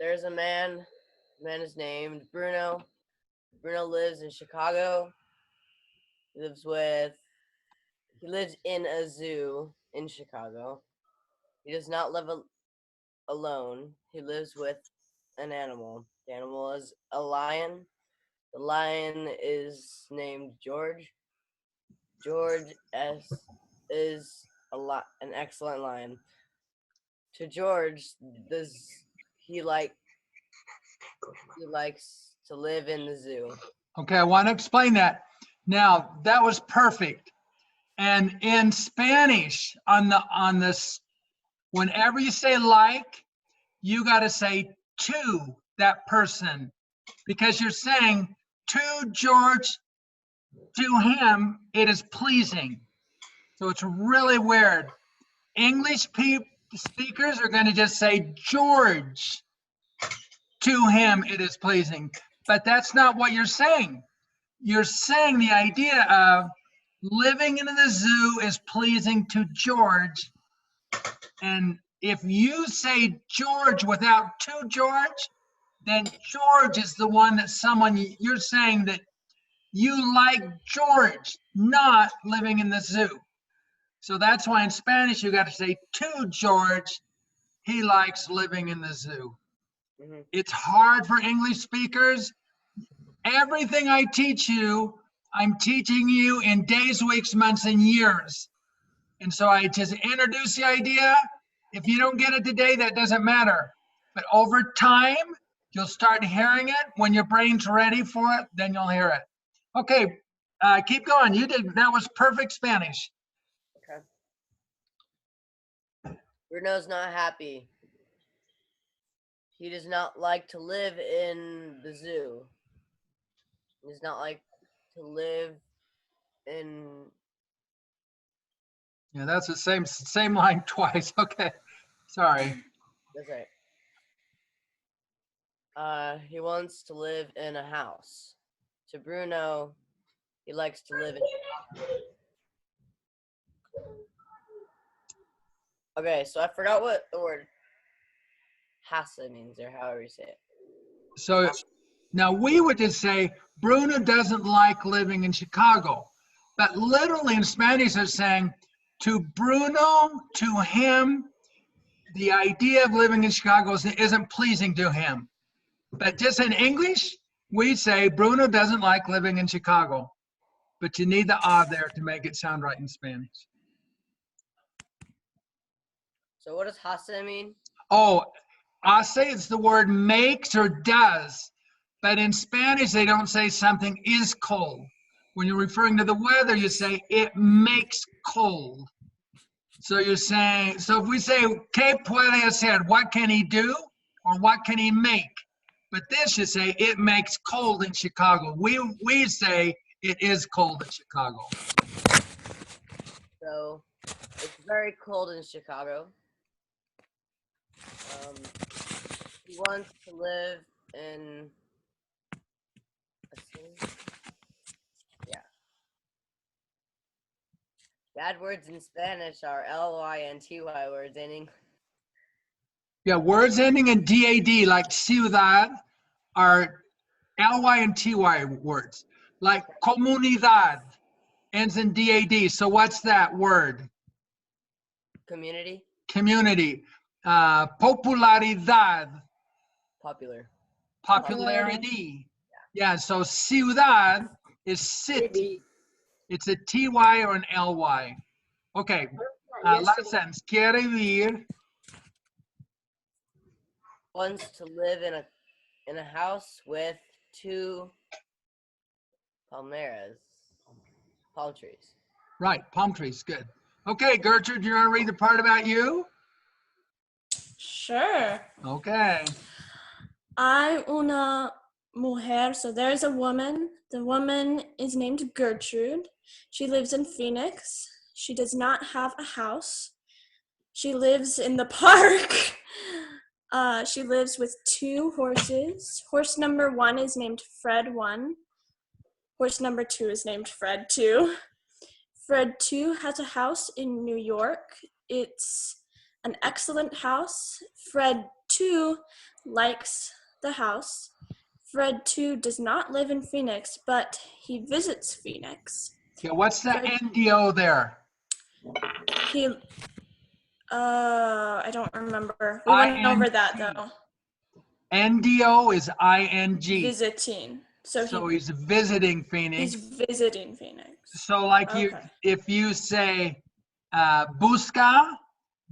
There's a man. The man is named Bruno. Bruno lives in Chicago. He lives in a zoo in Chicago. He does not live alone. He lives with an animal. The animal is a lion. The lion is named George. George is an excellent lion. To George, does he like he likes to live in the zoo. Okay, I want to explain that. Now, that was perfect. And in Spanish, on this, whenever you say like, you got to say to that person, because you're saying to George, to him, it is pleasing. So it's really weird. English speakers are going to just say George, to him, it is pleasing. But that's not what you're saying. You're saying the idea of living in the zoo is pleasing to George. And if you say George without to George, then George is the one that you're saying that you like George, not living in the zoo. So that's why in Spanish you got to say to George, he likes living in the zoo. Mm-hmm. It's hard for English speakers. Everything I teach you, I'm teaching you in days, weeks, months, and years. And so I just introduce the idea. If you don't get it today, that doesn't matter. But over time, you'll start hearing it. When your brain's ready for it, then you'll hear it. Okay, keep going. That was perfect Spanish. Okay. Bruno's not happy. He does not like to live in the zoo. He does not like to live in. Yeah, that's the same line twice. Okay, sorry. That's right. He wants to live in a house. To Bruno, he likes to live in. Okay, so I forgot what the word Hace means, or however you say it. So now we would just say Bruno doesn't like living in Chicago, but literally in Spanish they're saying to Bruno, to him, the idea of living in Chicago isn't pleasing to him. But just in English, we say Bruno doesn't like living in Chicago, but you need the there to make it sound right in Spanish. So what does Hace mean? Oh, hace is the word makes or does, but in Spanish they don't say something is cold. When you're referring to the weather, you say it makes cold. So you're saying, so if we say, ¿qué puede hacer? What can he do? Or what can he make? But this you say, it makes cold in Chicago. We say it is cold in Chicago. So it's very cold in Chicago. He wants to live in a city. Yeah. Bad words in Spanish are ly and ty words in English. Yeah, words ending in dad, like ciudad, are ly and ty words. Like comunidad ends in dad. So what's that word? Community. Community. Popularidad. Popular. Popularity. Yeah, so ciudad is city. It's a ty or an ly. Okay, last sentence. Quiere vivir. Wants to live in a house with 2 palmeras. Palm trees. Right, palm trees, good. Okay, Gertrude, you want to read the part about you? Sure. Okay. I'm una mujer, so there's a woman. The woman is named Gertrude. She lives in Phoenix. She does not have a house. She lives in the park. She lives with 2 horses. Horse number 1 is named Fred 1. Horse number 2 is named Fred 2. Fred 2 has a house in New York. It's an excellent house. Fred 2 likes the house. Fred 2 does not live in Phoenix, but he visits Phoenix. Okay, what's the Fred, NDO there? he, I don't remember. We went over that though. NDO is ING. Visiting. So he's visiting Phoenix. He's visiting Phoenix. So like if you say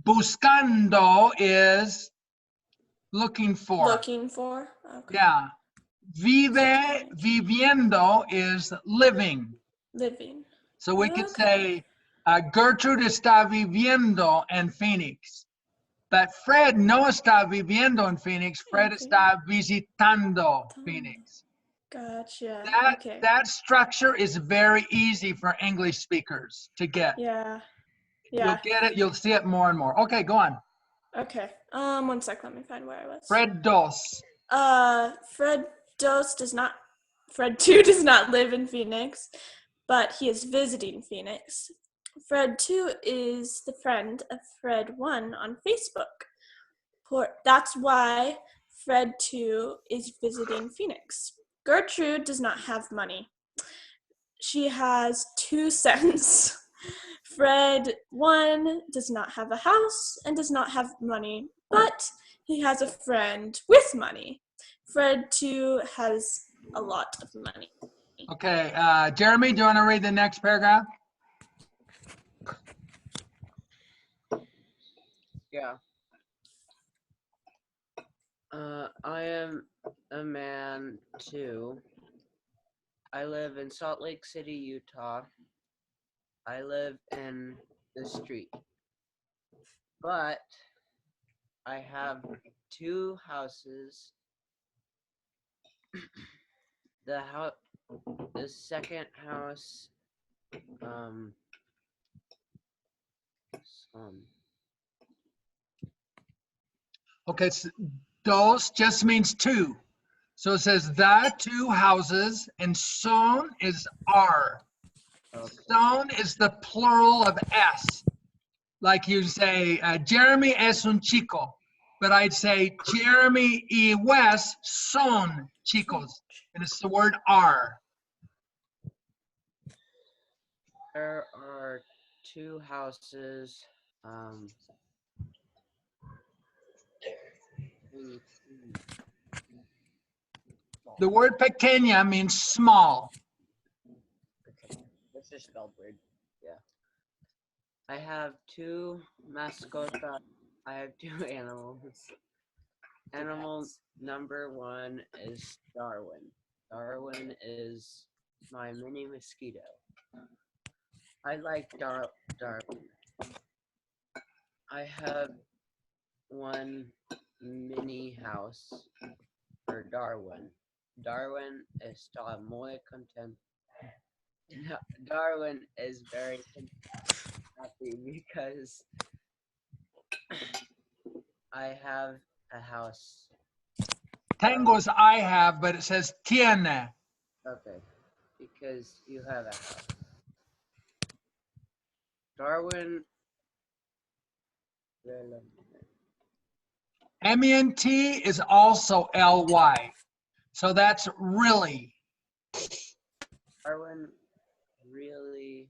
buscando is looking for. Looking for? Okay. Yeah. Viviendo is living. Living. So we could say Gertrude está viviendo en Phoenix. But Fred no está viviendo en Phoenix. Fred está visitando Phoenix. Gotcha. That structure is very easy for English speakers to get. Yeah. You'll get it. You'll see it more and more. Okay, go on. Okay. 1 sec. Let me find where I was. Fred dos. Fred 2 does not live in Phoenix, but he is visiting Phoenix. Fred 2 is the friend of Fred 1 on Facebook. That's why Fred 2 is visiting Phoenix. Gertrude does not have money. She has 2 cents. Fred 1 does not have a house and does not have money, but he has a friend with money. Fred 2 has a lot of money. Okay, Jeremy, do you want to read the next paragraph? Yeah. I am a man too. I live in Salt Lake City, Utah. I live in the street. But I have 2 houses. The second house, Okay, so dos just means 2. So it says the 2 houses, and son is are. Okay. Son is the plural of s. Like you say, Jeremy es un chico. But I'd say Jeremy y Wes son chicos. And it's the word are. There are 2 houses. The word pequeña means small. Okay. This is spelled weird. Yeah. I have 2 mascotas. I have 2 animals. Animal number 1 is Darwin. Darwin is my mini-mosquito. I like Darwin. I have 1 mini house for Darwin. Darwin está muy contento. Darwin is very happy because I have a house. Tengo is I have, but it says tiene. Okay, because you have a house. Darwin. MENT is also LY. So that's really. Darwin really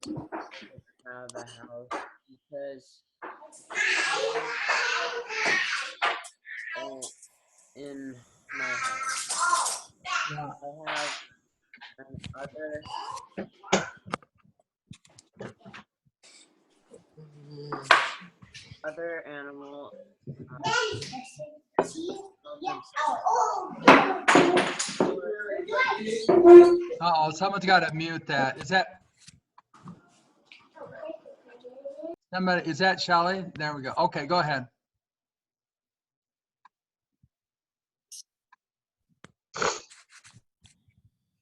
have a house because in my house Yeah. I have other animal. Uh-oh, someone's got to mute that. Is that somebody? Is that Shelly? There we go. Okay, go ahead.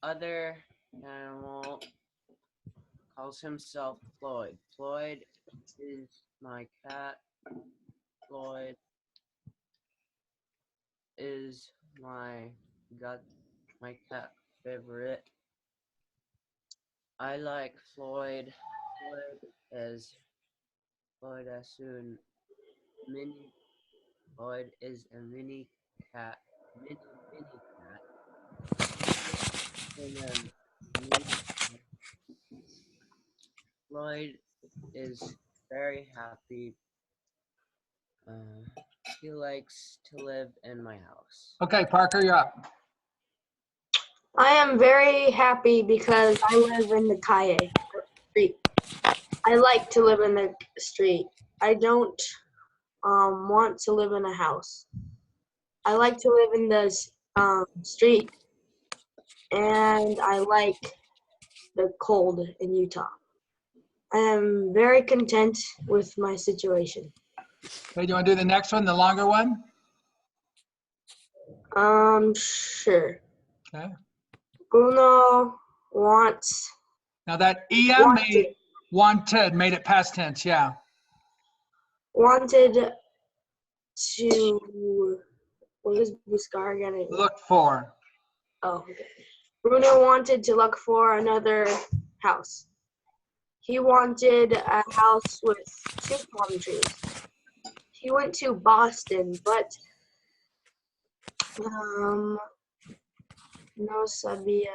Other animal calls himself Floyd. Floyd is my cat. Floyd is my cat favorite. I like Floyd. Floyd as un mini Lloyd is a mini cat. Mini cat. In a mini Lloyd is very happy. He likes to live in my house. Okay, Parker, you're up. I am very happy because I live in the calle street. I like to live in the street. I don't want to live in a house. I like to live in the street, and I like the cold in Utah. I am very content with my situation. Okay, do you want to do the next one, the longer one? Sure. Okay. Bruno wants Now that wanted made it past tense, yeah. wanted to, what is buscar again? Look for. Oh, okay. Bruno wanted to look for another house. He wanted a house with 2 palm trees. He went to Boston, but no sabía.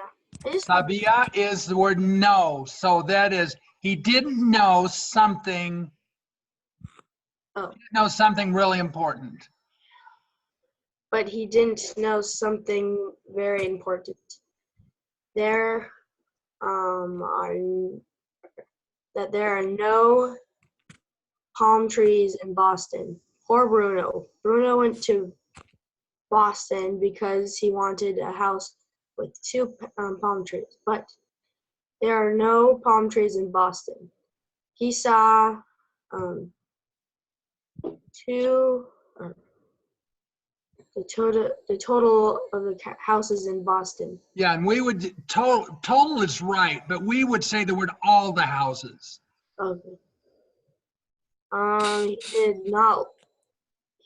Sabia is the word know. So that is, he didn't know something. Oh. Know something really important. But he didn't know something very important. There are no palm trees in Boston. Poor Bruno. Bruno went to Boston because he wanted a house with 2 palm trees, but there are no palm trees in Boston. He saw 2. The total of the houses in Boston. Yeah, and we would total is right, but we would say the word all the houses. Okay.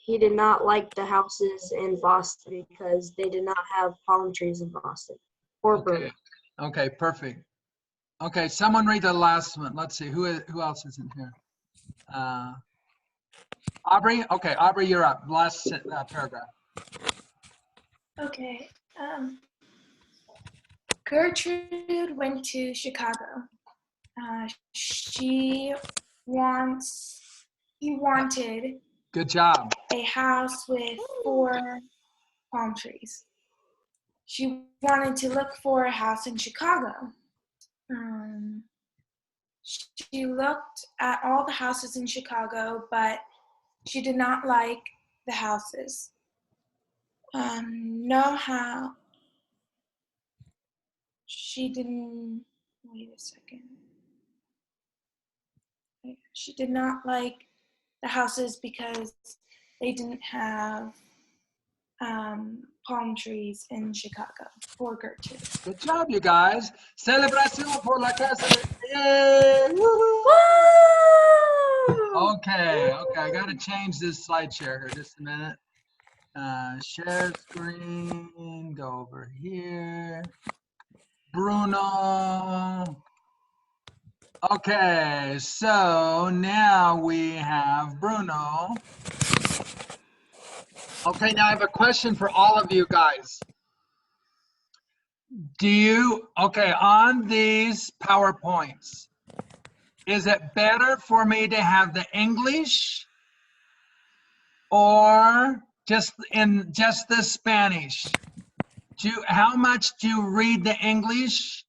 He did not like the houses in Boston because they did not have palm trees in Boston. Or Bruno. Okay, perfect. Okay, someone read the last one. Let's see, who else is in here? Aubrey? Okay, Aubrey, you're up. Last paragraph. Okay. Gertrude went to Chicago. He wanted Good job. a house with 4 palm trees. She wanted to look for a house in Chicago. She looked at all the houses in Chicago, but she did not like the houses. She didn't, wait a second. She did not like the houses because they didn't have palm trees in Chicago. Poor Gertrude. Good job, you guys. Celebración por la casa. Yay! Woo-hoo! Okay, I gotta change this slide share here just a minute. Share screen, go over here. Bruno. Okay, so now we have Bruno. Okay, now I have a question for all of you guys. On these PowerPoints, is it better for me to have the English or just the Spanish? How much do you read the English?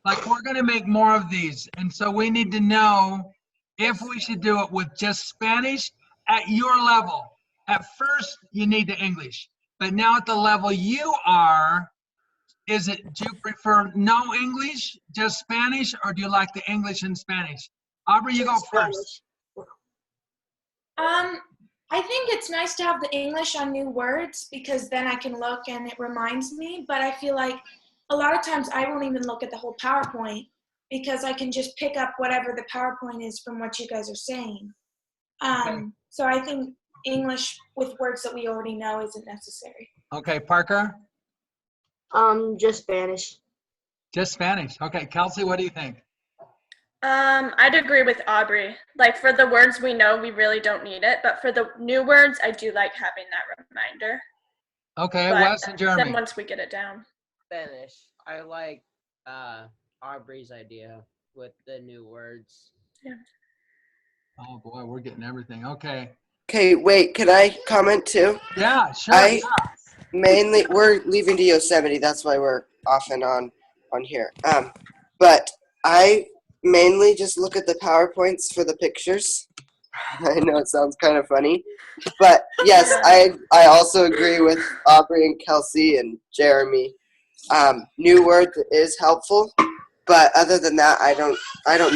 Like, we're gonna make more of these, and so we need to know if we should do it with just Spanish at your level. At first, you need the English, but now at the level you are, do you prefer no English, just Spanish, or do you like the English and Spanish? Aubrey, you go first. I think it's nice to have the English on new words because then I can look and it reminds me, but I feel like a lot of times I won't even look at the whole PowerPoint because I can just pick up whatever the PowerPoint is from what you guys are saying. So I think English with words that we already know isn't necessary. Okay, Parker? Just Spanish. Just Spanish. Okay, Kelsey, what do you think? I'd agree with Aubrey. Like for the words we know, we really don't need it. But for the new words, I do like having that reminder. Okay, But Wes and Jeremy. then once we get it down. Spanish. I like Aubrey's idea with the new words. Yeah. Oh boy, we're getting everything. Okay. Okay, wait, can I comment too? Yeah, sure. I mainly, we're leaving to Yosemite, that's why we're off and on here. But I mainly just look at the PowerPoints for the pictures. I know it sounds kind of funny, but yes, I also agree with Aubrey and Kelsey and Jeremy. New words is helpful, but other than that, I don't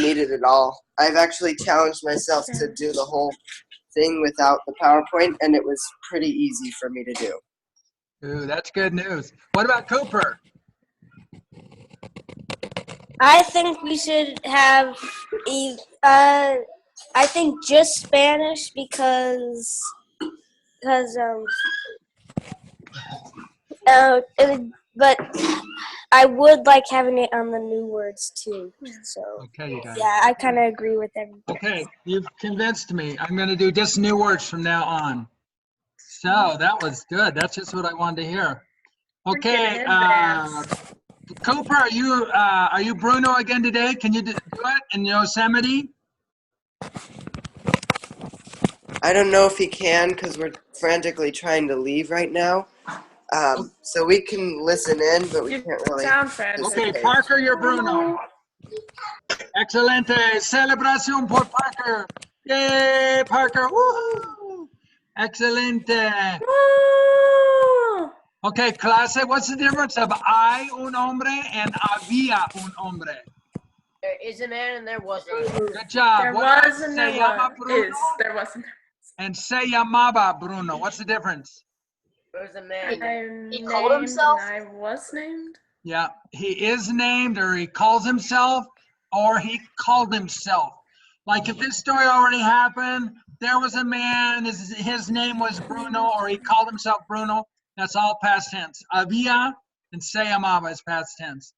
need it at all. I've actually challenged myself to do the whole thing without the PowerPoint, and it was pretty easy for me to do. Ooh, that's good news. What about Cooper? I think we should have I think just Spanish because but I would like having it on the new words too. So Okay, you guys. yeah, I kind of agree with everything. Okay, you've convinced me. I'm going to do just new words from now on. So that was good. That's just what I wanted to hear. Okay, Cooper, are you Bruno again today? Can you do it in Yosemite? I don't know if he can because we're frantically trying to leave right now. So we can listen in, but we can't really. Sound friends. Okay, Parker, you're Bruno. Excelente. Celebración por Parker. Yay, Parker. Woo! Excelente. Woo! Okay, clase, what's the difference of hay un hombre and había un hombre? There is a man and there was a man. Good job. There What was about and se there llama was. Bruno There wasn't. and se llamaba Bruno? What's the difference? There was a man. I'm He called named himself? and I was named. Yeah, he is named, or he calls himself, or he called himself. Like if this story already happened, there was a man, his name was Bruno, or he called himself Bruno. That's all past tense. Había and se llamaba is past tense.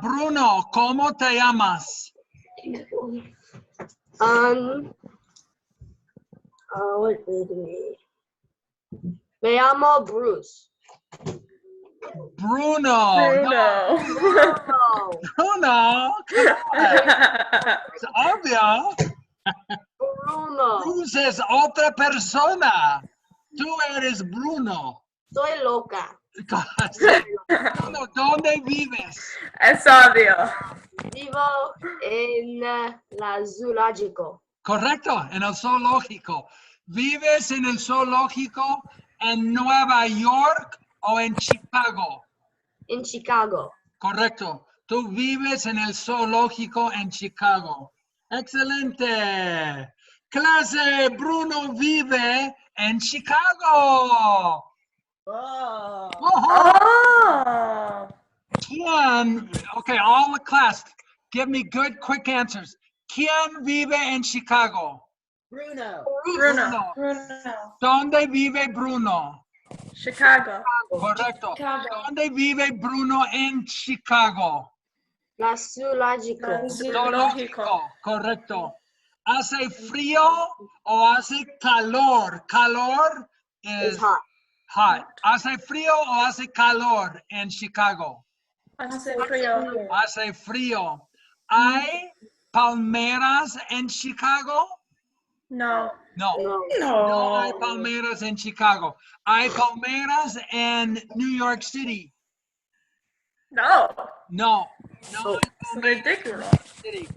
Bruno, ¿cómo te llamas? What is me? Me llamo Bruce. Bruno. Bruno. No, Oh, Bruno. Come on. It's obvious. Bruno. Bruce es otra persona. Tú eres Bruno. Soy loca. Bruno, ¿dónde vives? Es obvio. Vivo en la zoológico. Correcto, en el zoológico. ¿Vives en el zoológico en Nueva York o en Chicago? In Chicago. Correcto. Tú vives en el zoológico en Chicago. Excelente. Clase, Bruno vive en Chicago. Oh. Oh. ¿Quién? Okay, all the class, give me good, quick answers. ¿Quién vive en Chicago? Bruno. Bruno. ¿Dónde vive Bruno? Chicago. Correcto. Chicago. ¿Dónde vive Bruno en Chicago? La zoológico. Zoológico. Correcto. ¿Hace frío o hace calor? Calor It's is hot. hot. ¿Hace frío o hace calor en Chicago? Hace frío. Hace frío. ¿Hay palmeras en Chicago? No. No. No hay palmeras en Chicago. ¿Hay palmeras en New York City? No. No. No It's hay palmeras en ridiculous. New York City.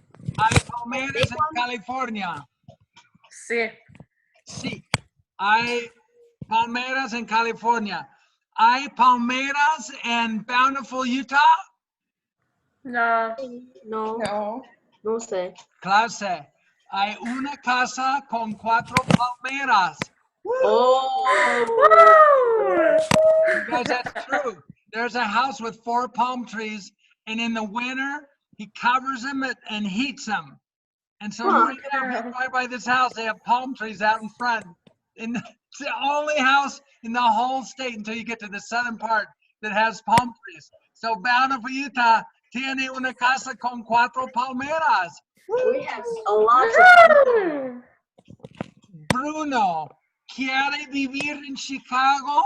¿Hay palmeras en California? Sí. Sí. Hay palmeras en California. ¿Hay palmeras en Bountiful, Utah? No. No. No sé. Clase. Hay una casa con 4 palmeras. Oh. You guys, that's true. There's a house with 4 palm trees, and in the winter, he covers them and heats them. And so right now, if you go by this house, they have palm trees out in front. And it's the only house in the whole state until you get to the southern part that has palm trees. So Bountiful, Utah tiene una casa con 4 palmeras. We have a lot of. Bruno, ¿quiere vivir en Chicago?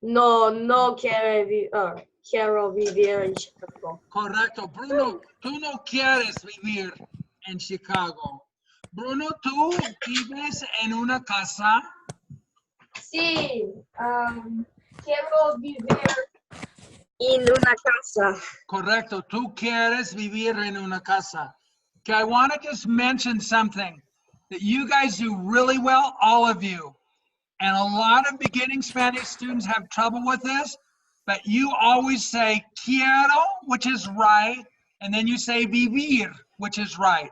No, no quiero vivir en Chicago. Correcto. Bruno, tú no quieres vivir en Chicago. Bruno, ¿tú vives en una casa? Sí, quiero vivir en una casa. Correcto. Tú quieres vivir en una casa. Okay, I want to just mention something that you guys do really well, all of you. And a lot of beginning Spanish students have trouble with this, but you always say quiero, which is right, and then you say vivir, which is right.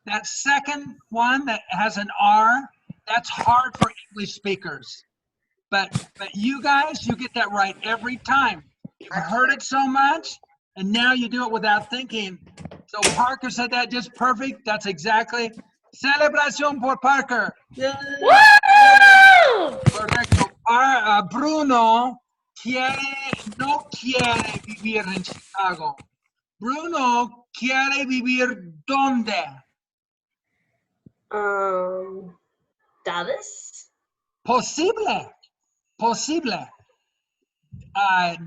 That second one that has an R, that's hard for English speakers. But you guys, you get that right every time. You've heard it so much, and now you do it without thinking. So Parker said that just perfect. That's exactly. Celebración por Parker. Correcto. Bruno no quiere vivir en Chicago. Bruno quiere vivir ¿dónde? Dallas? Posible.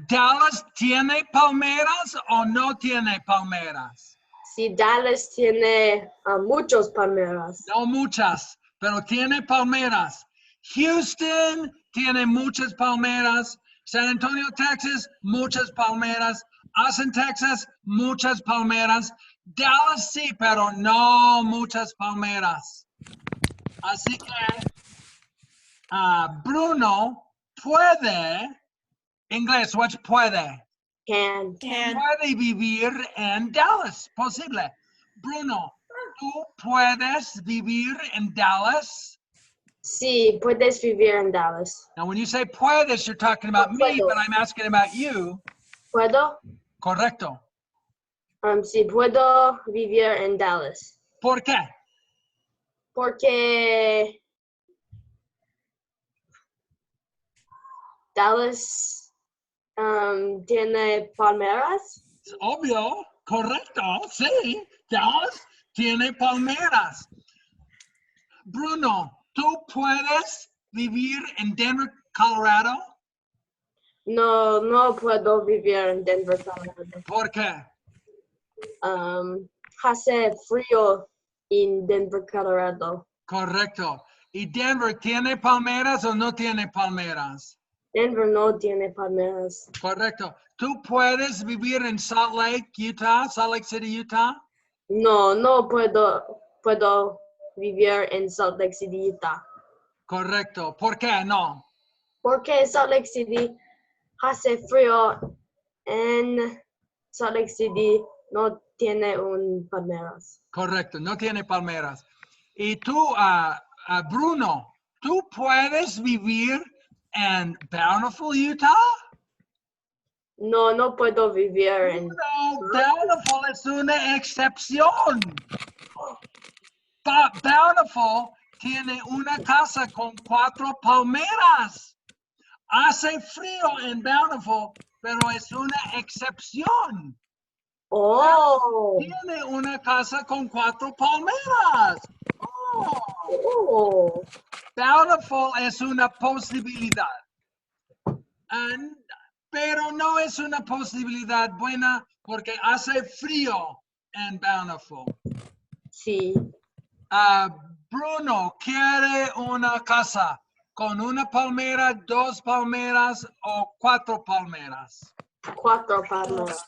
¿Dallas tiene palmeras o no tiene palmeras? Sí, Dallas tiene muchos palmeras. No muchas, pero tiene palmeras. Houston tiene muchas palmeras. San Antonio, Texas, muchas palmeras. Austin, Texas, muchas palmeras. Dallas sí, pero no muchas palmeras. Así que Bruno puede, inglés, what's puede? Can. Puede vivir en Dallas, posible. Bruno, ¿tú puedes vivir en Dallas? Sí, puedes vivir en Dallas. Now, when you say puedes, you're talking about me, but I'm asking about you. ¿Puedo? Correcto. Sí, puedo vivir en Dallas. ¿Por qué? Porque Dallas tiene palmeras. Es obvio, correcto, sí. Dallas tiene palmeras. Bruno, ¿tú puedes vivir en Denver, Colorado? No, no puedo vivir en Denver, Colorado. ¿Por qué? Hace frío en Denver, Colorado. Correcto. ¿Y Denver tiene palmeras o no tiene palmeras? Denver no tiene palmeras. Correcto. ¿Tú puedes vivir en Salt Lake, Utah, Salt Lake City, Utah? No, no puedo vivir en Salt Lake City, Utah. Correcto. ¿Por qué no? Porque Salt Lake City hace frío. En Salt Lake City no tiene palmeras. Correcto, no tiene palmeras. Y tú, Bruno, ¿tú puedes vivir en Bountiful, Utah? No, no puedo vivir en... No, Bountiful es una excepción. Bountiful tiene una casa con 4 palmeras. Hace frío en Bountiful, pero es una excepción. Oh. Tiene una casa con 4 palmeras. Oh. Bountiful es una posibilidad. Pero no es una posibilidad buena porque hace frío en Bountiful. Sí. Bruno quiere una casa con una palmera, 2 palmeras o 4 palmeras. 4 palmeras.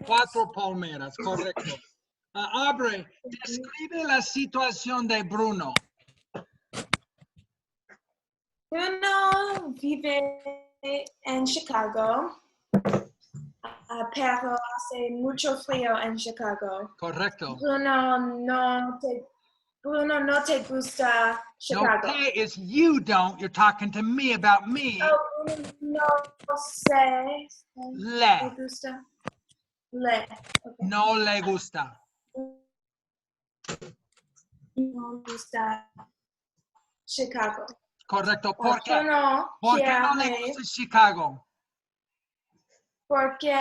4 palmeras, correcto. Aubrey, describe la situación de Bruno. Bruno vive en Chicago, pero hace mucho frío en Chicago. Correcto. Bruno no te gusta Chicago. No, que is you don't. You're talking to me about me. Oh, no sé. Le. Gusta. Le. Okay. No le gusta. No gusta Chicago. Correcto. ¿Por qué? No ¿Por qué no le gusta Chicago? porque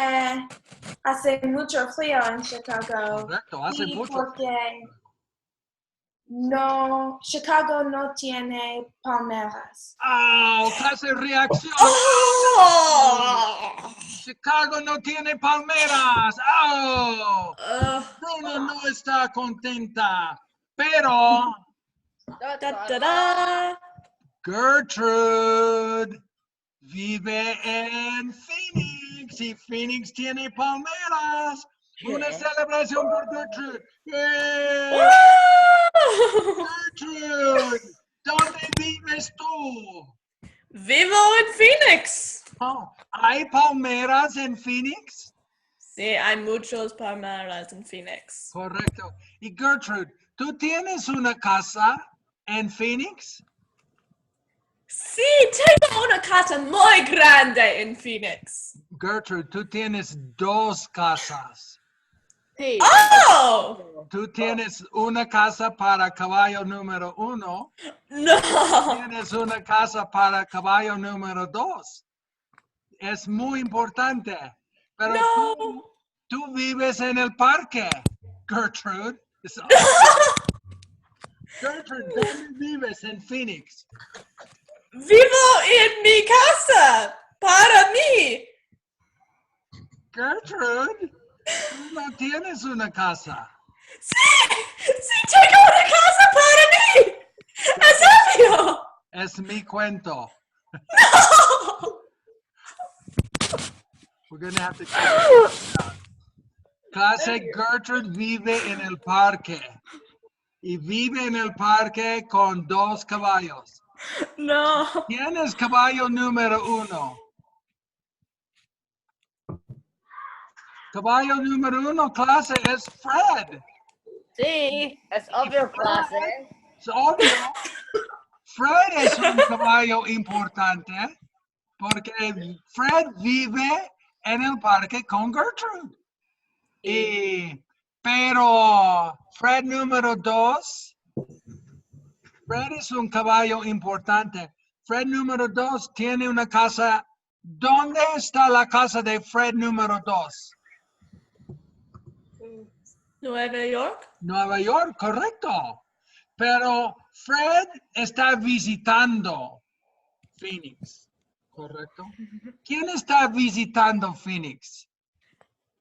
hace mucho frío en Chicago. Correcto, hace Y mucho. porque Chicago no tiene palmeras. ¡Oh! Clase reacción. Oh! Chicago no tiene palmeras. ¡Oh! Bruno no está contenta. Pero Da, da, da. Gertrude vive en Phoenix y Phoenix tiene palmeras. Una celebración por Gertrude. ¡Yay! Gertrude, ¿dónde vives tú? Vivo en Phoenix. Oh, ¿hay palmeras en Phoenix? Sí, hay muchos palmeras en Phoenix. Correcto. Y Gertrude, ¿tú tienes una casa en Phoenix? Sí, tengo una casa muy grande en Phoenix. Gertrude, tú tienes dos casas. Sí. Oh! Tú tienes una casa para caballo número 1. No. Tienes una casa para caballo número 2. Es muy importante. Pero No. tú vives en el parque, Gertrude. Gertrude, ¿dónde vives en Phoenix? Vivo en mi casa. Para mí. Gertrude, tú no tienes una casa. Sí, tengo una casa para mí. Es obvio. Es mi cuento. We're gonna have to Clase Gertrude vive en el parque. Y vive en el parque con 2 caballos. No. ¿Quién es caballo número 1? Caballo número 1, clase, es Fred. Sí, es obvio, clase. Es obvio. Fred es un caballo importante porque Fred vive en el parque con Gertrude. Pero Fred número 2, Fred es un caballo importante. Fred número 2 tiene una casa. ¿Dónde está la casa de Fred número 2? Nueva York. Nueva York, correcto. Pero Fred está visitando Phoenix, ¿correcto? ¿Quién está visitando Phoenix?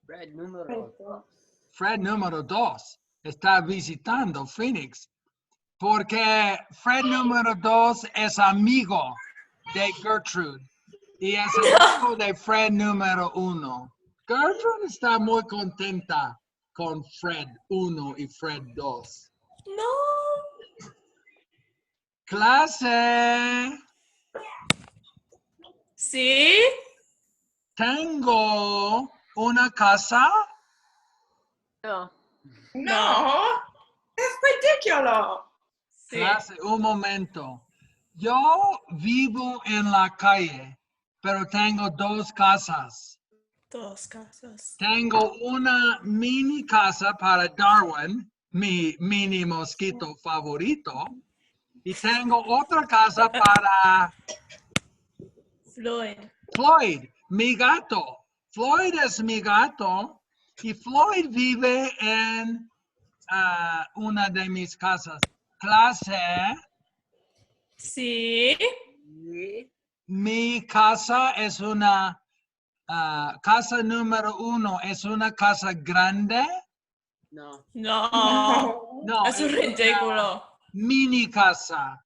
Fred número 2. Fred número 2 está visitando Phoenix. Porque Fred número 2 es amigo de Gertrude y es amigo de Fred número 1. Gertrude está muy contenta con Fred 1 y Fred 2. No. Clase, Sí. tengo una casa. No. No, es ridículo. Sí. Clase, un momento. Yo vivo en la calle, pero tengo 2 casas. 2 casas. Tengo una mini casa para Darwin, mi mini-mosquito favorito. Y tengo otra casa para Floyd. Floyd, mi gato. Floyd es mi gato y Floyd vive en una de mis casas. Clase, Sí. mi casa es una casa número 1. ¿Es una casa grande? No. No. No, Es es ridículo. mini casa.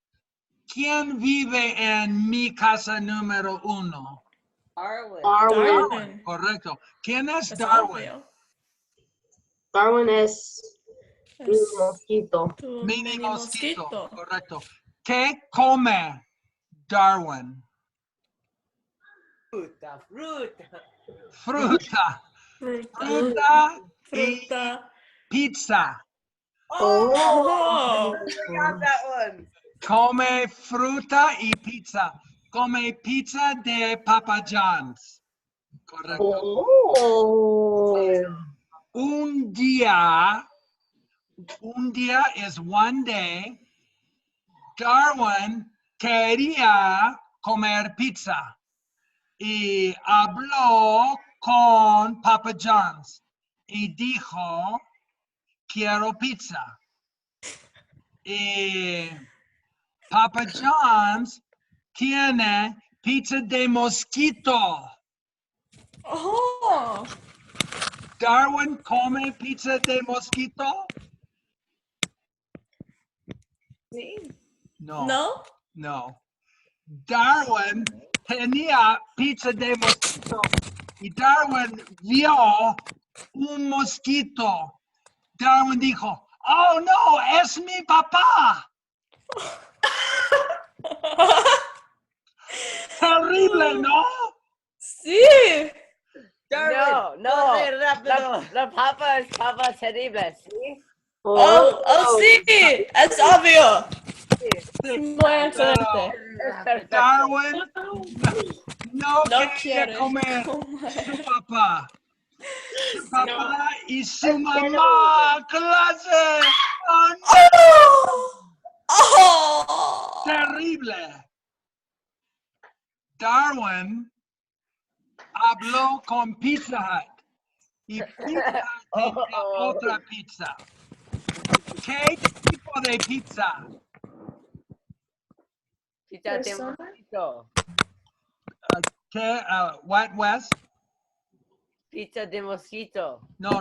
¿Quién vive en mi casa número 1? Darwin. Darwin. Correcto. ¿Quién es Es Darwin? obvio. Darwin es Es mini-mosquito. tu Mini mosquito. mosquito. Correcto. ¿Qué come Darwin? Fruta. Fruta. Fruta. Fruta y Fruta. pizza. Oh. Got that one. Come fruta y pizza. Come pizza de Papa John's. Correcto. Oh. Un día es one day. Darwin quería comer pizza y habló con Papa John's y dijo, quiero pizza. Y Papa John's tiene pizza de mosquito. Oh. Darwin come pizza de mosquito? Sí. No. No? No. Darwin tenía pizza de mosquito y Darwin vio un mosquito. Darwin dijo, oh no, es mi papá. Terrible, ¿no? Sí. No, no. La papa es papa terrible, ¿sí? Oh, sí. Es obvio. Muy excelente. Es perfecto. Darwin no No quería quiere comer comer. su papá. Su papá y su mamá, clase. Oh, no. Oh. Terrible. Darwin habló con Pizza Hut y Pizza Hut tenía otra pizza. ¿Qué tipo de pizza? Pizza de mosquito. ¿Qué? What, West? Pizza de mosquito. No.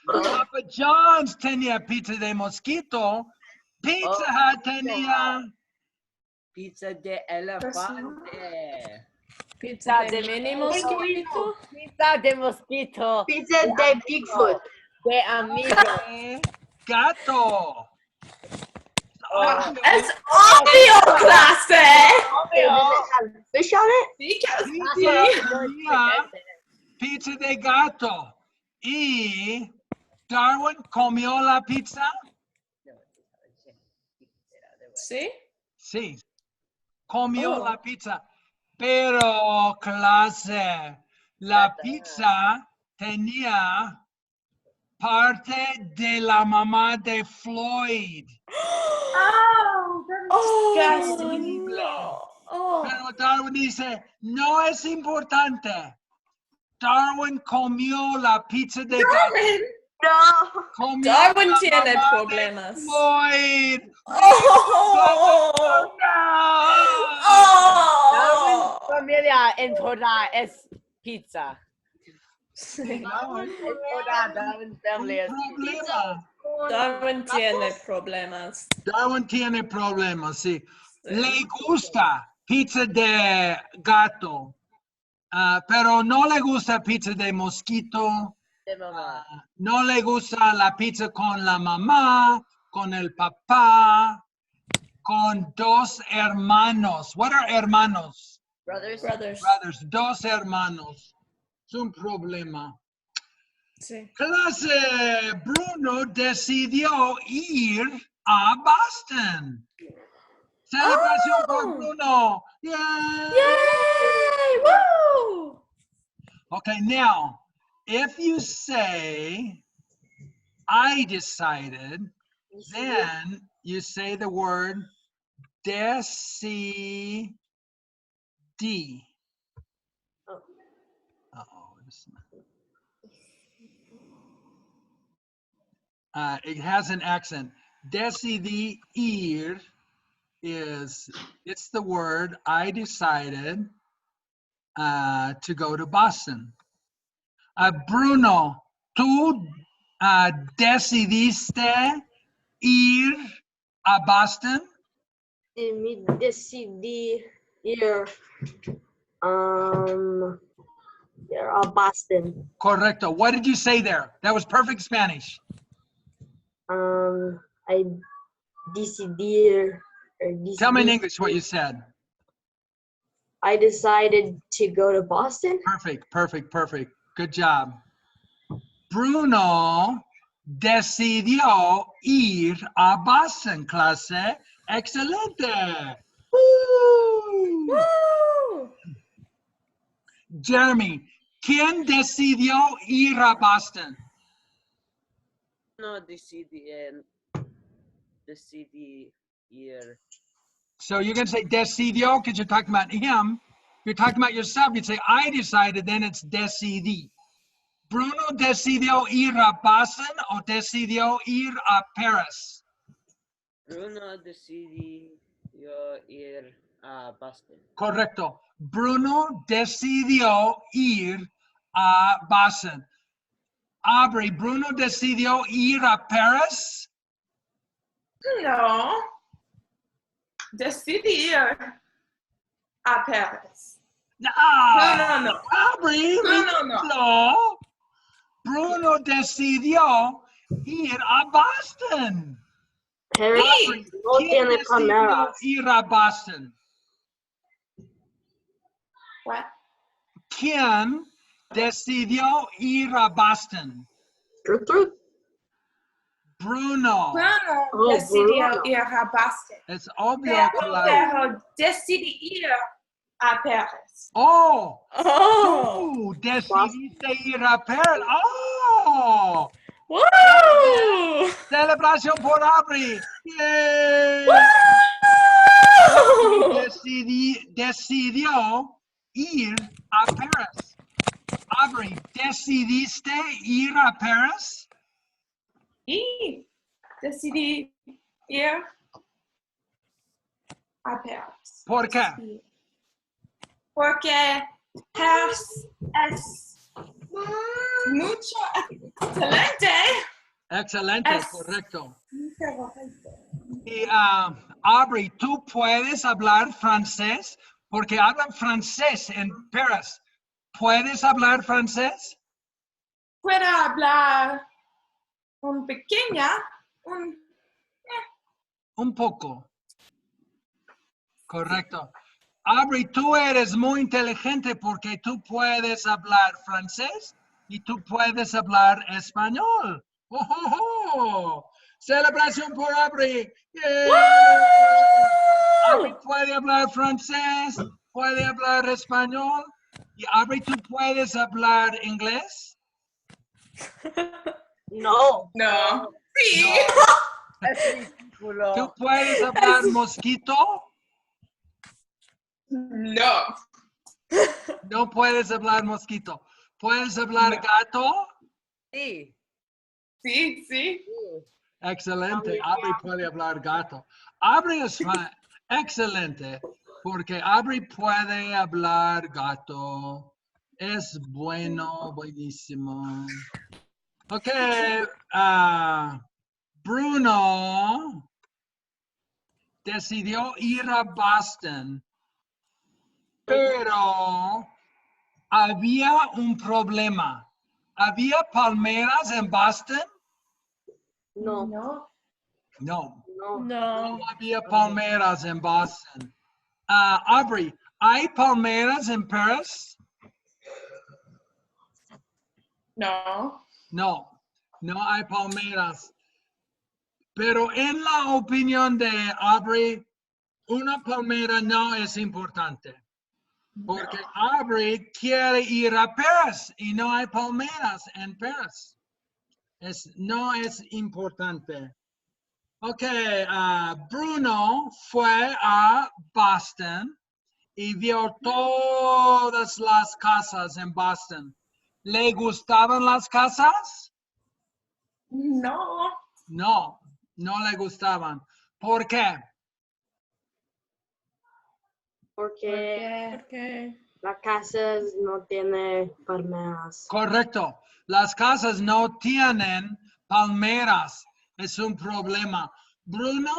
Papa John's tenía pizza de mosquito. Pizza Hut tenía Pizza de elefante. Pizza de mini-mosquito. Pizza de mosquito. Pizza de Bigfoot. De amigo. gato. Es obvio, clase. Does it have fish on it? Tenía pizza de gato. Y Darwin comió la pizza. Sí. Sí, comió la pizza. Pero, clase, la pizza tenía parte de la mamá de Floyd. No. Oh. Pero Darwin dice, no es importante. Darwin comió la pizza de gato. No. Comió Darwin la tiene mamá de problemas. Floyd. Oh. Oh. Familia en toda es pizza. Sí. Darwin, En toda Darwin family es pizza. problema. Darwin tiene problemas. Darwin tiene problemas, sí. Le gusta pizza de gato, pero no le gusta pizza de mosquito. De mamá. No le gusta la pizza con la mamá, con el papá, con dos hermanos. What are hermanos? Brothers. Brothers, dos hermanos. Es un problema. Sí. Clase, Bruno decidió ir a Boston. Celebración por Bruno. Yay! Yay! Woo! Okay, now, if you say, I decided, then you say the word decidí. Uh-oh. It has an accent. Decidir it's the word I decided to go to Boston. Bruno, ¿tú decidiste ir a Boston? Me decidí ir a Boston. Correcto. What did you say there? That was perfect Spanish. I decidí. Tell me in English what you said. I decided to go to Boston. Perfect. Good job. Bruno decidió ir a Boston, clase. Excelente. Woo! Woo! Jeremy, ¿quién decidió ir a Boston? No decidí ir. So you're going to say decidió because you're talking about him. you're talking about yourself, you'd say, I decided, then it's decidí. Bruno decidió ir a Boston o decidió ir a Paris. Bruno decidió ir a Boston. Correcto. Bruno decidió ir a Boston. Aubrey, Bruno decidió ir a Paris. No. Decidí ir a Paris. No. No. Aubrey, No. no. Bruno decidió ir a Boston. Paris Aubrey, no ¿quién tiene decidió palmeras. ir a Boston? What? ¿Quién decidió ir a Boston? True. Bruno. Bruno Oh, decidió Bruno. ir a Boston. Es obvio que la... Pero decidí ir a Paris. Oh, Oh. tú decidiste ir a Paris. Oh, Woo! celebración por Aubrey. Yay. Decidió ir a Paris. Aubrey, ¿decidiste ir a Paris? Y decidí ir a Paris. ¿Por qué? Sí. Porque Paris es mucho excelente. Excelente, Es- correcto. Perfecto. Y Aubrey, ¿tú puedes hablar francés? Porque hablan francés en Paris. ¿Puedes hablar francés? Puedo hablar un pequeña, Un poco. Correcto. Aubrey, tú eres muy inteligente porque tú puedes hablar francés y tú puedes hablar español. ¡Oh, oh, oh! Celebración por Aubrey. ¡Yay! Aubrey puede hablar francés, puede hablar español. Y Aubrey, ¿tú puedes hablar inglés? No. no. Sí. Es ridículo. ¿Tú puedes hablar mosquito? No. No puedes hablar mosquito. ¿Puedes hablar gato? Sí. Sí. Sí. Excelente. Aubrey puede hablar gato. Aubrey es excelente porque Aubrey puede hablar gato. Es bueno, buenísimo. Ok. Bruno decidió ir a Boston, pero había un problema. ¿Había palmeras en Boston? No. No. No. No. No había palmeras en Boston. Aubrey, ¿hay palmeras en Paris? No. No, no hay palmeras. Pero en la opinión de Aubrey, una palmera no es importante. Porque Aubrey quiere ir a Paris y no hay palmeras en Paris. No es importante. Ok, Bruno fue a Boston y vio todas las casas en Boston. ¿Le gustaban las casas? No. No, no le gustaban. ¿Por qué? Porque Okay. las casas no tienen palmeras. Correcto. Las casas no tienen palmeras. Es un problema. Bruno,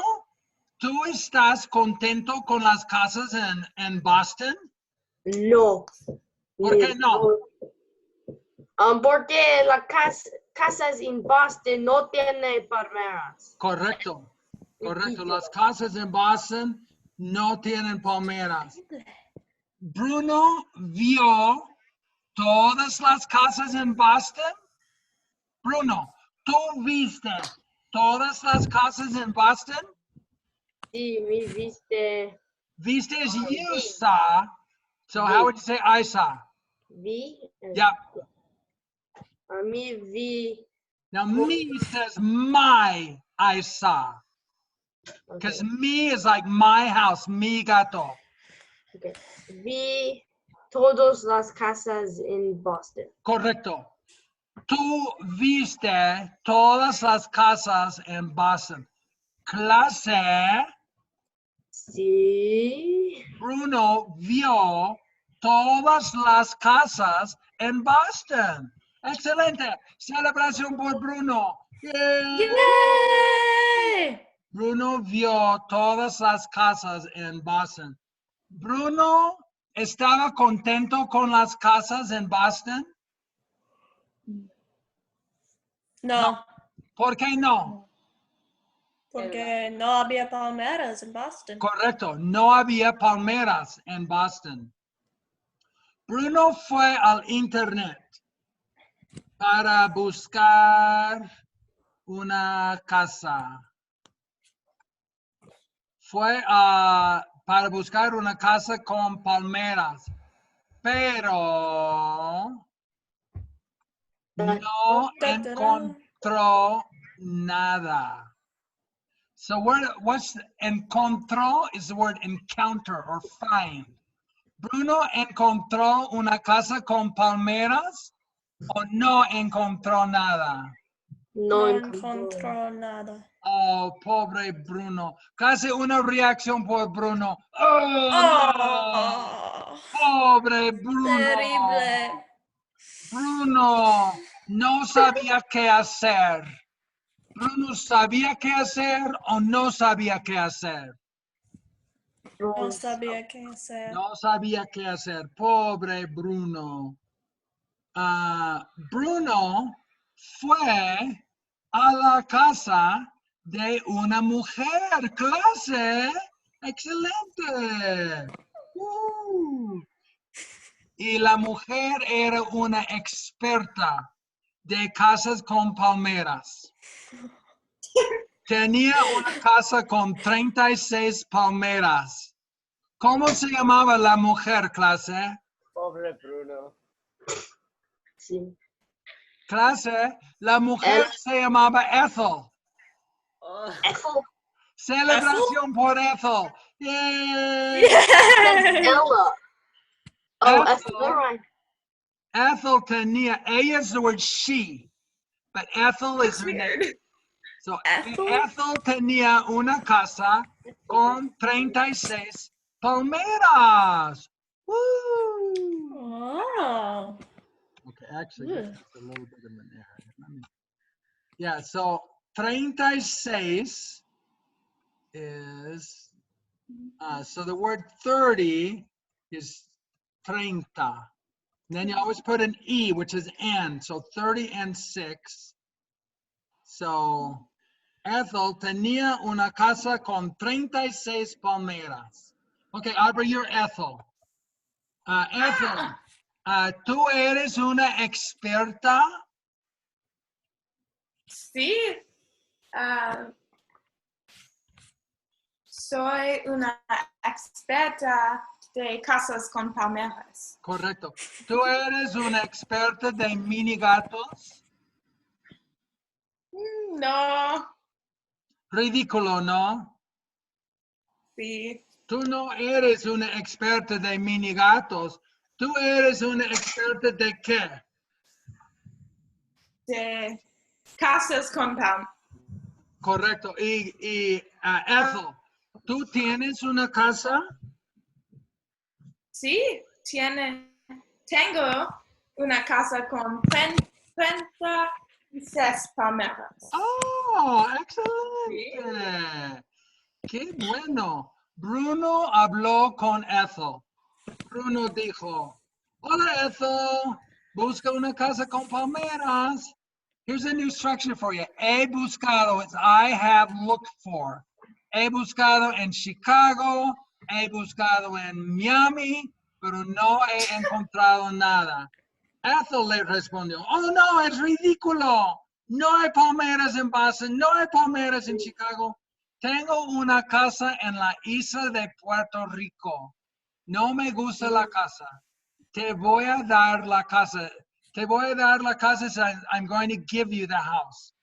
¿tú estás contento con las casas en Boston? No. ¿Por qué no? Porque las casas en Boston no tienen palmeras. Correcto. Correcto. Las casas en Boston no tienen palmeras. Bruno vio todas las casas en Boston. Bruno, ¿tú viste todas las casas en Boston? Sí, me viste. Viste is you saw. So how would you say I saw? Vi. Yeah. A mí vi. Now me says my I saw. Because Okay. me is like my house, mi gato. Okay. Vi todas las casas en Boston. Correcto. Tú viste todas las casas en Boston. Clase, Sí. Bruno vio todas las casas en Boston. Excelente. Celebración por Bruno. Yay. Yay! Bruno vio todas las casas en Boston. Bruno estaba contento con las casas en Boston. No, ¿Por qué no? porque no había palmeras en Boston. Correcto, no había palmeras en Boston. Bruno fue al internet para buscar una casa. Fue para buscar una casa con palmeras, pero no encontró nada. So what's encontró is the word encounter or find. Bruno encontró una casa con palmeras o no encontró nada. No encontró nada. Oh, pobre Bruno. Casi una reacción por Bruno. Oh, no. Pobre Bruno. Terrible. Bruno no sabía qué hacer. Bruno sabía qué hacer o no sabía qué hacer. No sabía qué hacer. No sabía qué hacer. Pobre Bruno. Bruno fue a la casa de una mujer. Clase. Excelente. Y la mujer era una experta de casas con palmeras. Tenía una casa con 36 palmeras. ¿Cómo se llamaba la mujer, clase? Pobre Bruno. Sí. Clase, la mujer se llamaba Ethel. Ethel. Celebración por Ethel. Yay! Ella. Oh, Ethel. Never mind. Ethel tenía, ella is the word she, but Ethel is her name. So Ethel tenía una casa con 36 palmeras. Woo! Oh. Okay, actually, that's a little bit of an error. Yeah, so 36 is, so the word 30 is 30. And then you always put an E, which is and, so 30 and 6. So Ethel tenía una casa con 36 palmeras. Okay, Aubrey, you're Ethel. Ethel, ¿tú eres una experta? Sí. Soy una experta de casas con palmeras. Correcto. ¿Tú eres una experta de mini gatos? No. Ridículo, ¿no? Sí. Tú no eres una experta de mini gatos. ¿Tú eres una experta de qué? De casas con palmeras. Correcto. Y Ethel, ¿tú tienes una casa? Sí, tengo una casa con 36 palmeras. ¡Oh, excelente! ¡Qué bueno! Bruno habló con Ethel. Bruno dijo, hola Ethel, busca una casa con palmeras. Here's a new structure for you. He buscado, it's I have looked for. He buscado en Chicago, he buscado en Miami, pero no he encontrado nada. Ethel le respondió, oh no, es ridículo. No hay palmeras en Boston, no hay palmeras en Chicago. Tengo una casa en la isla de Puerto Rico. No me gusta la casa. Te voy a dar la casa. Te voy a dar la casa, so I'm going to give you the house.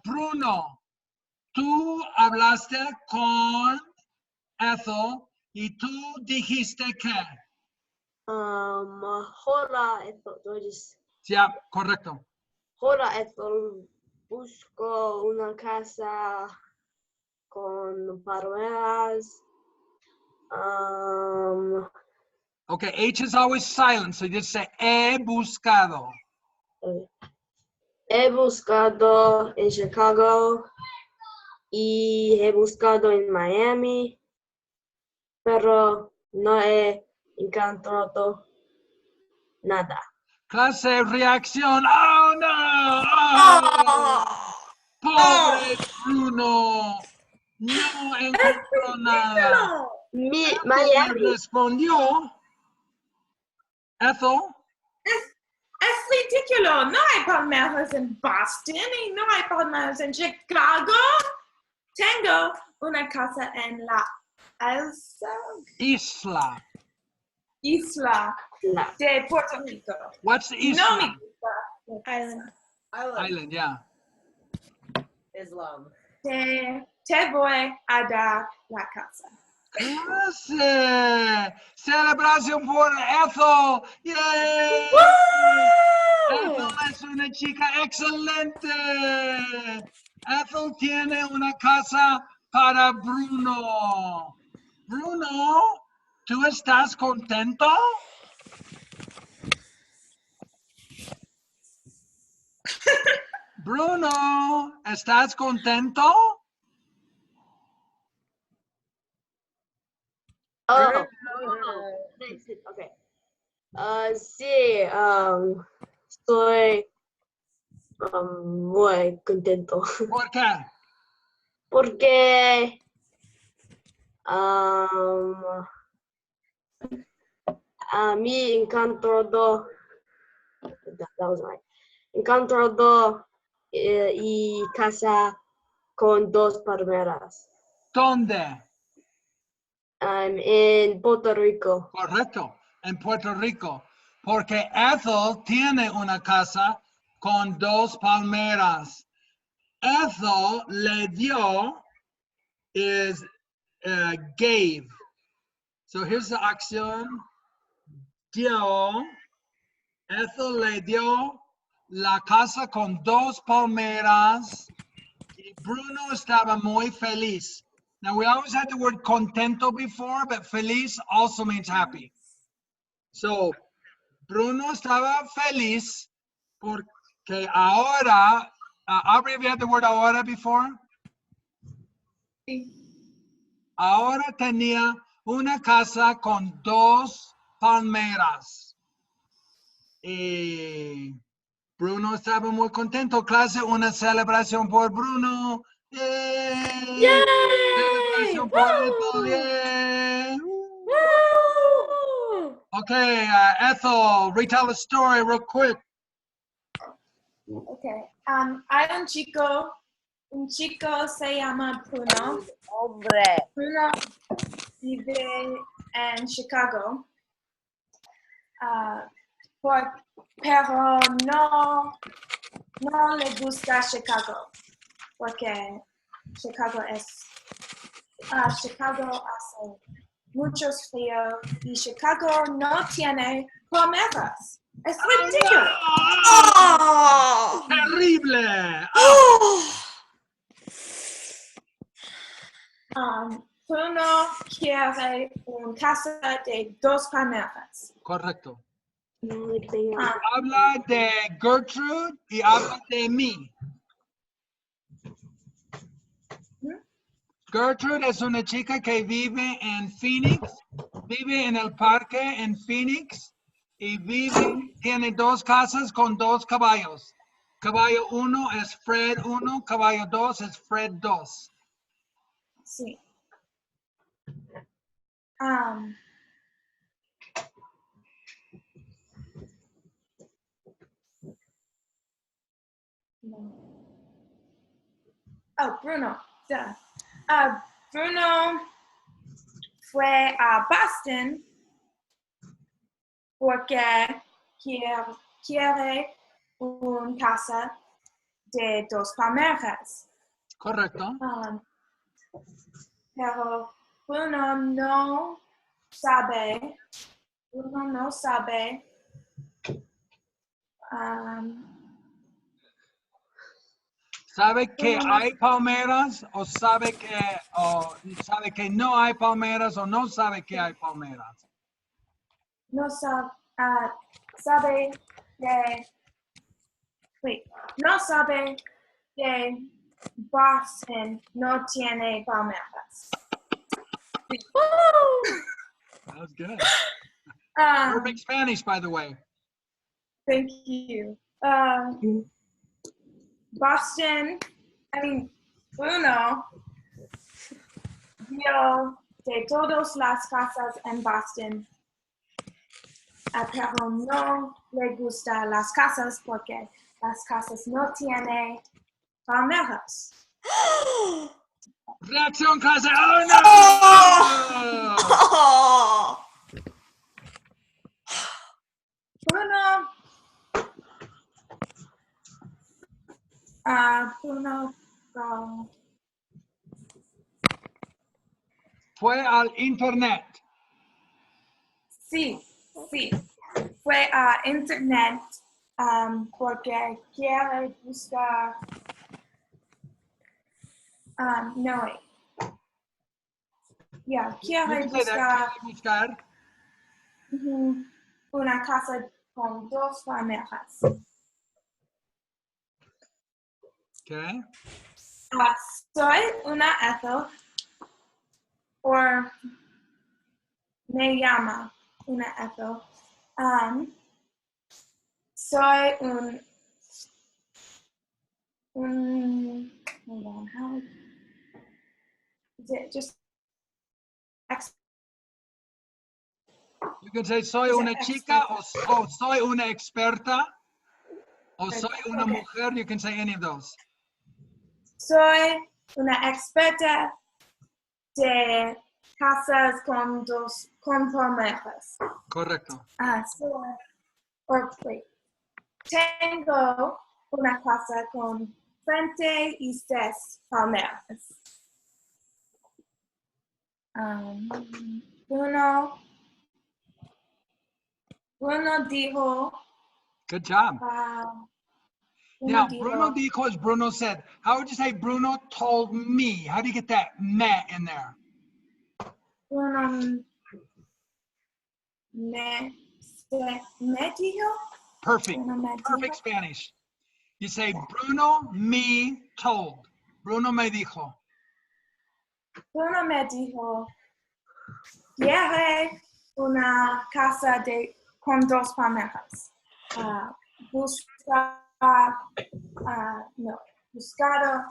Bruno, tú hablaste con Ethel y tú dijiste que. Hola, Ethel. Do I just... Yeah, correcto. Hola, Ethel. Busco una casa con palmeras. Okay, H is always silent, so just say he buscado. He buscado en Chicago y he buscado en Miami, pero no he encontrado nada. Clase, reacción. Oh, no. Oh, pobre Bruno. No encontró nada. Ethel Miami. respondió. Ethel. Es ridículo. No hay palmeras en Boston y no hay palmeras en Chicago. Tengo una casa en la Isla. isla de Puerto Rico. What's isla? No me gusta. Island. Island, yeah. Islam. Te voy a dar la casa. Clase. Celebración por Ethel. Yay. Ethel es una chica excelente. Ethel tiene una casa para Bruno. Bruno, ¿tú estás contento? Bruno, ¿estás contento? Oh, okay. Sí, estoy muy contento ¿Por qué? porque a mí encontrado, that was right. Encontrado y casa con dos palmeras. ¿Dónde? En Puerto Rico. Correcto, en Puerto Rico. Porque Ethel tiene una casa con dos palmeras. Ethel le dio is gave. So here's the acción. Dio. Ethel le dio la casa con dos palmeras. Y Bruno estaba muy feliz. Now we always had the word contento before, but feliz also means happy. So Bruno estaba feliz porque ahora, Aubrey, have you had the word ahora before? Ahora tenía una casa con dos palmeras. Y Bruno estaba muy contento. Clase, una celebración por Bruno. ¡Yay! Yay! Celebración por Ethel. ¡Yay! Woo! Okay, Ethel, retell a story real quick. Okay. Hay un chico se llama Bruno. Hombre. Bruno vive en Chicago. Pero no le gusta Chicago porque Chicago hace mucho frío y Chicago no tiene palmeras. Es ridículo. Oh! Terrible. Bruno quiere una casa de dos palmeras. Correcto. Ah, Habla de Gertrude y habla de mí. Gertrude es una chica que vive en Phoenix, vive en el parque en Phoenix y tiene dos casas con dos caballos. Caballo 1 es Fred 1, caballo 2 es Fred 2. sí. Bruno. Duh. Bruno fue a Boston porque quiere una casa de dos palmeras. Correcto. Pero Bruno no sabe Bruno no sabe. ¿Sabe que Bruno no, hay palmeras o sabe que no hay palmeras o no sabe que hay palmeras? no sabe que, wait, no sabe que Boston no tiene palmeras. That was good. Um, Perfect Spanish, by the way. Thank you. Bruno vio de todas las casas en Boston, pero no le gustan las casas porque las casas no tienen palmeras. Reacción casa. Oh no! Oh. Bruno, Fue al internet. sí, fue a internet porque quiere buscar, quiere You can say that. buscar Buscar. una casa con 2 palmeras. Okay. Soy una Ethel, o me llama una Ethel. Soy hold on, how is it just You can say soy Is it una chica o soy una experta o soy una Okay. mujer. You can say any of those. soy una experta de casas con palmeras. Correcto. Tengo una casa con frente y 6 palmeras. Bruno dijo, Good job. Now, dijo, Bruno dijo is Bruno said. How would you say Bruno told me? How do you get that me in there? Bruno me dijo, Perfect. Bruno me dijo. Perfect Spanish. You say Bruno me told. Bruno me dijo. Bruno me dijo, quiere una casa con 2 palmeras. Buscado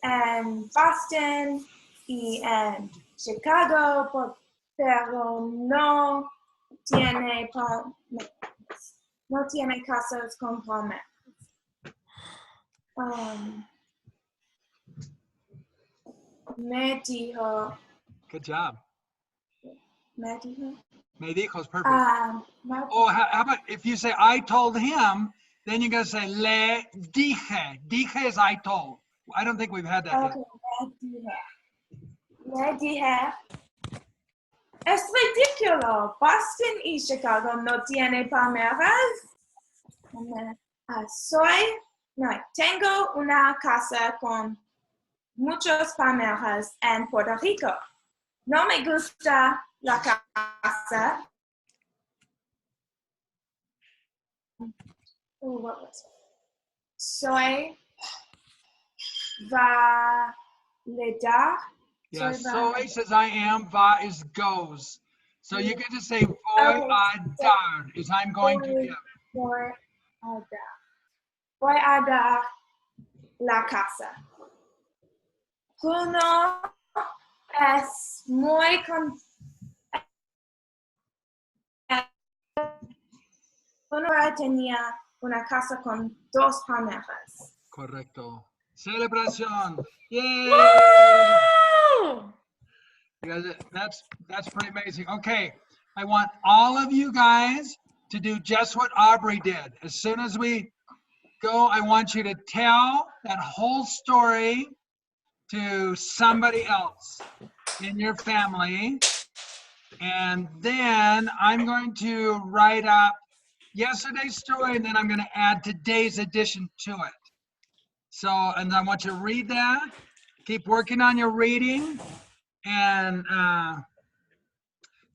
en Boston y en Chicago, pero no tiene palmeras. No tiene casas con palmeras. Me dijo. Good job. Me dijo. Me dijo is perfect. Oh, how about if you say I told him, then you're going to say le dije. Dije is I told. I don't think we've had that yet. Le dije. Es ridículo. Boston y Chicago no tienen palmeras. Tengo una casa con muchas palmeras en Puerto Rico. No me gusta la casa. What was it? Soy validar. Yeah, soy says I am, va is goes. So you can just say voy a dar is I'm going to give. Voy a dar la casa. Bruno es muy Bruno tenía una casa con 2 palmeras. Correcto. Celebración. Yay! Woo! Yeah, that's pretty amazing. Okay, I want all of you guys to do just what Aubrey did. As soon as we go, I want you to tell that whole story to somebody else in your family. And then I'm going to write up yesterday's story, and then I'm going to add today's addition to it. So, and I want you to read that. Keep working on your reading. And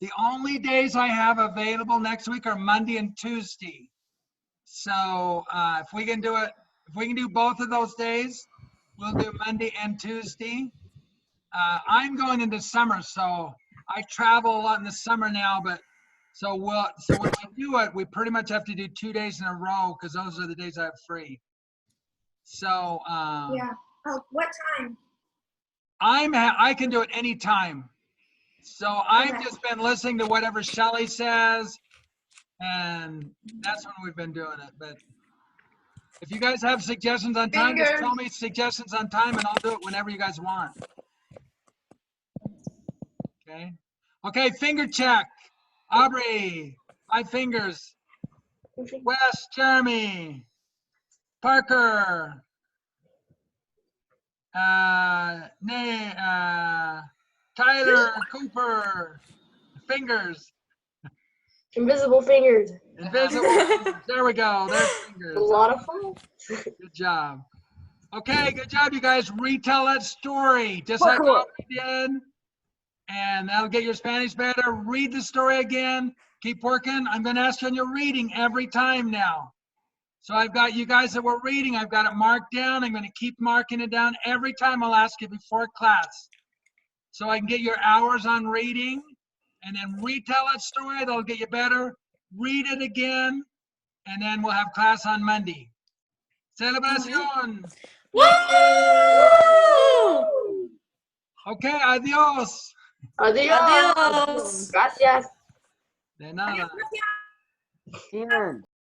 the only days I have available next week are Monday and Tuesday. So if we can do it, if we can do both of those days, we'll do Monday and Tuesday. I'm going into summer, so I travel a lot in the summer now, but so when we do it, we pretty much have to do 2 days in a row because those are the days I have free. So Yeah. Oh, what time? I can do it anytime. So I've Okay. just been listening to whatever Shelley says, and that's when we've been doing it. But if you guys have suggestions on time, just tell me suggestions on time, and I'll do it whenever you guys want. Okay. Okay, finger check. Aubrey, 5 fingers. Wes, Jeremy, Parker, Tyler, Cooper, fingers. Invisible fingers. Invisible fingers. There we go. There's fingers. A lot of fun. Good job. Okay, good job, you guys. Retell that story just like Aubrey did. And that'll get your Spanish better. Read the story again. Keep working. I'm going to ask you on your reading every time now. So I've got you guys that were reading. I've got it marked down. I'm going to keep marking it down every time. I'll ask you before class. So I can get your hours on reading. And then retell that story. That'll get you better. Read it again. And then we'll have class on Monday. Celebración. Woo! Okay, adios. Adios. Adios. Gracias. De nada. Here.